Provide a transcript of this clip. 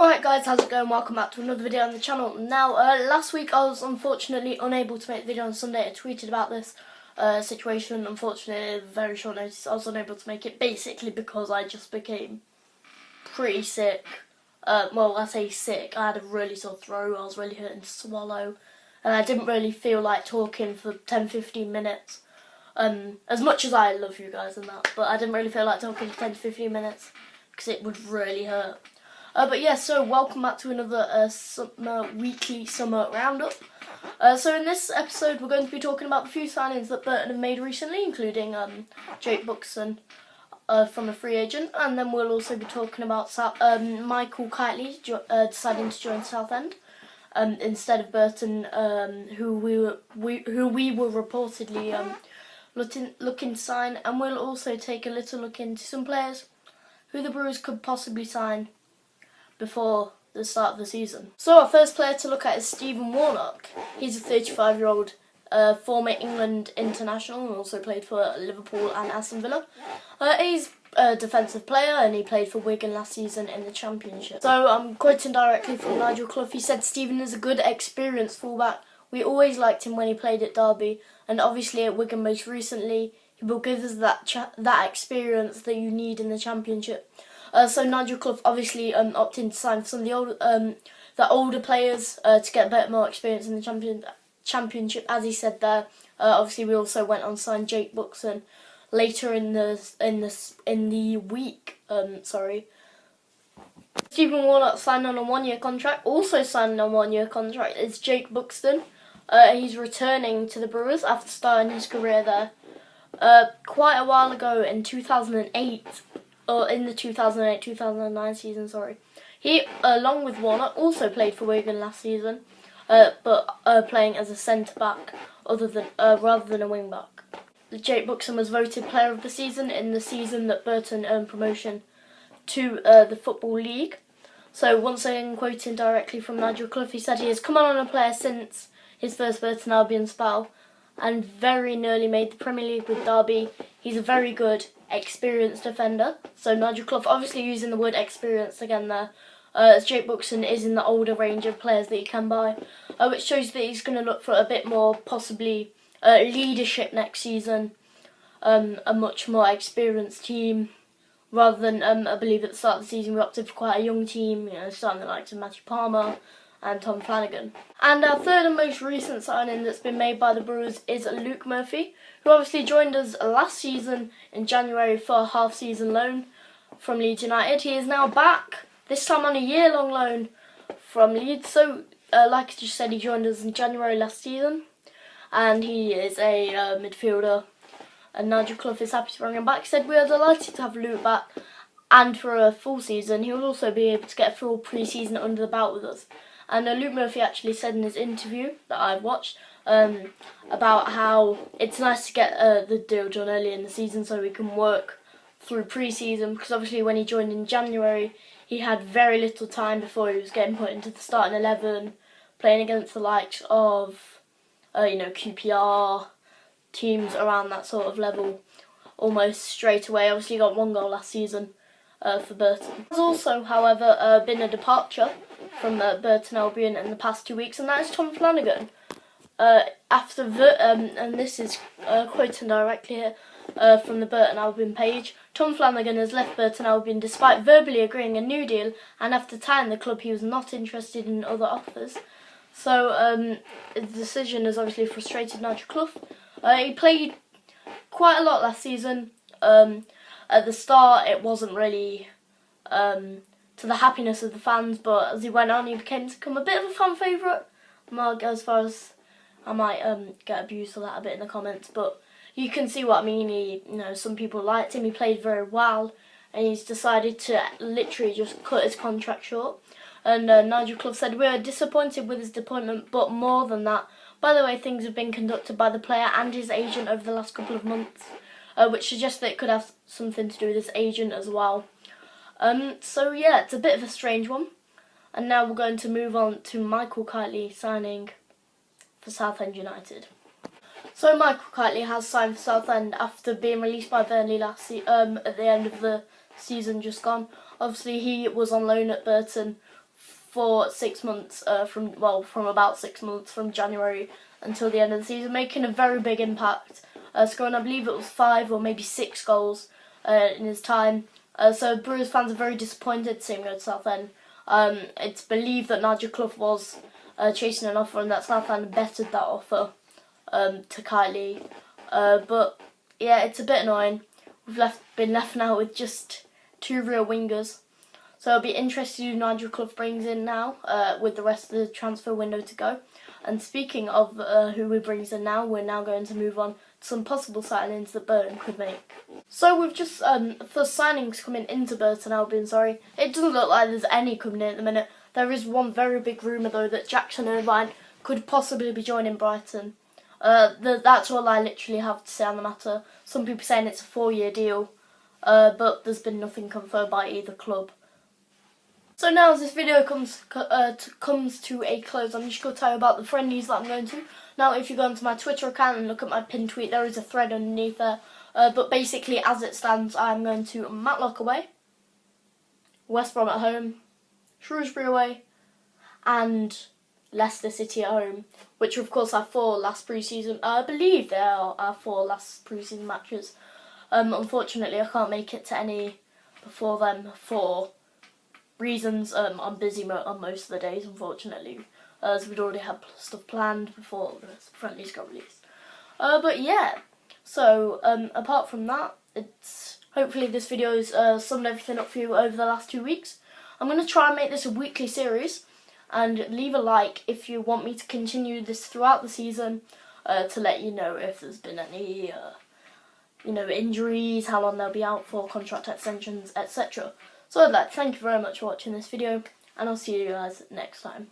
Alright guys, how's it going? Welcome back to another video on the channel. Now, last week I was unfortunately unable to make the video on Sunday. I tweeted about this situation. Unfortunately, very short notice, I was unable to make it basically because I just became pretty sick. Well, I say sick, I had a really sore throat, I was really hurting to swallow, and I didn't really feel like talking for 10-15 minutes. As much as I love you guys and that, but I didn't really feel like talking for 10 to 15 minutes because it would really hurt. But yeah, so welcome back to another weekly summer roundup. So in this episode we're going to be talking about the few signings that Burton have made recently, including Jake Buxton from a free agent, and then we'll also be talking about Michael Kitely deciding to join Southend instead of Burton, who we were reportedly looking to sign, and we'll also take a little look into some players who the Brewers could possibly sign before the start of the season. So our first player to look at is Stephen Warnock. He's a 35-year-old former England international and also played for Liverpool and Aston Villa. He's a defensive player and he played for Wigan last season in the Championship. So I'm quoting directly from Nigel Clough. He said, "Stephen is a good, experienced fullback. We always liked him when he played at Derby and obviously at Wigan most recently. He will give us that experience that you need in the Championship." So Nigel Clough obviously opting to sign for some of the older players to get a bit more experience in the Championship, as he said there. Obviously, we also went on to sign Jake Buxton later in the week. Stephen Warnock signed on a 1-year contract. Also signed on a 1-year contract is Jake Buxton. He's returning to the Brewers after starting his career there quite a while ago in 2008. Or in the 2008-2009 season, He, along with Warnock, also played for Wigan last season, but playing as a centre-back rather than a wing-back. Jake Buxton was voted Player of the Season in the season that Burton earned promotion to the Football League. So once again, quoting directly from Nigel Clough, he said he has come on a player since his first Burton Albion spell and very nearly made the Premier League with Derby. He's a very good, experienced defender. So Nigel Clough obviously using the word experienced again there, as Jake Buxton is in the older range of players that you can buy, which shows that he's going to look for a bit more possibly leadership next season, a much more experienced team, rather than I believe at the start of the season we opted for quite a young team, starting the likes of Matthew Palmer and Tom Flanagan. And our third and most recent signing that's been made by the Brewers is Luke Murphy, who obviously joined us last season in January for a half-season loan from Leeds United. He is now back, this time on a year-long loan from Leeds. So, like I just said, he joined us in January last season, and he is a midfielder, and Nigel Clough is happy to bring him back. He said, "We are delighted to have Luke back, and for a full season, he will also be able to get a full pre-season under the belt with us." And Luke Murphy actually said in his interview that I've watched about how it's nice to get the deal done early in the season so we can work through pre-season, because obviously when he joined in January he had very little time before he was getting put into the starting 11, playing against the likes of QPR, teams around that sort of level almost straight away. Obviously he got 1 goal last season for Burton. There's also, however, been a departure from Burton Albion in the past 2 weeks, and that is Tom Flanagan. And this is quoting directly here from the Burton Albion page, "Tom Flanagan has left Burton Albion despite verbally agreeing a new deal, and after telling the club he was not interested in other offers." So the decision has obviously frustrated Nigel Clough. He played quite a lot last season. At the start it wasn't really to the happiness of the fans, but as he went on he become a bit of a fan favourite. I might go as far as I might get abused for that a bit in the comments, but you can see what I mean. Some people liked him, he played very well, and he's decided to literally just cut his contract short. And Nigel Clough said, "We are disappointed with his appointment, but more than that, by the way things have been conducted by the player and his agent over the last couple of months," which suggests that it could have something to do with his agent as well. So yeah, it's a bit of a strange one. And now we're going to move on to Michael Kitely signing for Southend United. So Michael Kitely has signed for Southend after being released by Burnley at the end of the season just gone. Obviously he was on loan at Burton for 6 months from about 6 months from January until the end of the season, making a very big impact, scoring, I believe it was 5 or maybe 6 goals in his time. So Brewers fans are very disappointed seeing him go to Southend. It's believed that Nigel Clough was chasing an offer and that Southend bettered that offer to Kylie. But yeah, it's a bit annoying. We've been left now with just 2 real wingers. So it'll be interesting who Nigel Clough brings in now with the rest of the transfer window to go. And speaking of who he brings in now, we're now going to move on to some possible signings that Burton could make. So we've just, for signings coming into Burton Albion, it doesn't look like there's any coming in at the minute. There is one very big rumour though that Jackson Irvine could possibly be joining Brighton. That's all I literally have to say on the matter. Some people saying it's a 4-year deal, but there's been nothing confirmed by either club. So now as this video comes to a close, I'm just going to tell you about the friendlies that I'm going to. Now if you go onto my Twitter account and look at my pinned tweet, there is a thread underneath there. But basically as it stands, I'm going to Matlock away, West Brom at home, Shrewsbury away, and Leicester City at home, which of course are 4 last pre-season. I believe they are our 4 last pre-season matches. Unfortunately, I can't make it to any before them for reasons. I'm busy on most of the days, unfortunately, as we'd already had stuff planned before the friendlies got released. But yeah, so apart from that, hopefully this video's summed everything up for you over the last 2 weeks. I'm going to try and make this a weekly series, and leave a like if you want me to continue this throughout the season, to let you know if there's been any injuries, how long they'll be out for, contract extensions, etc. So I'd like to thank you very much for watching this video, and I'll see you guys next time.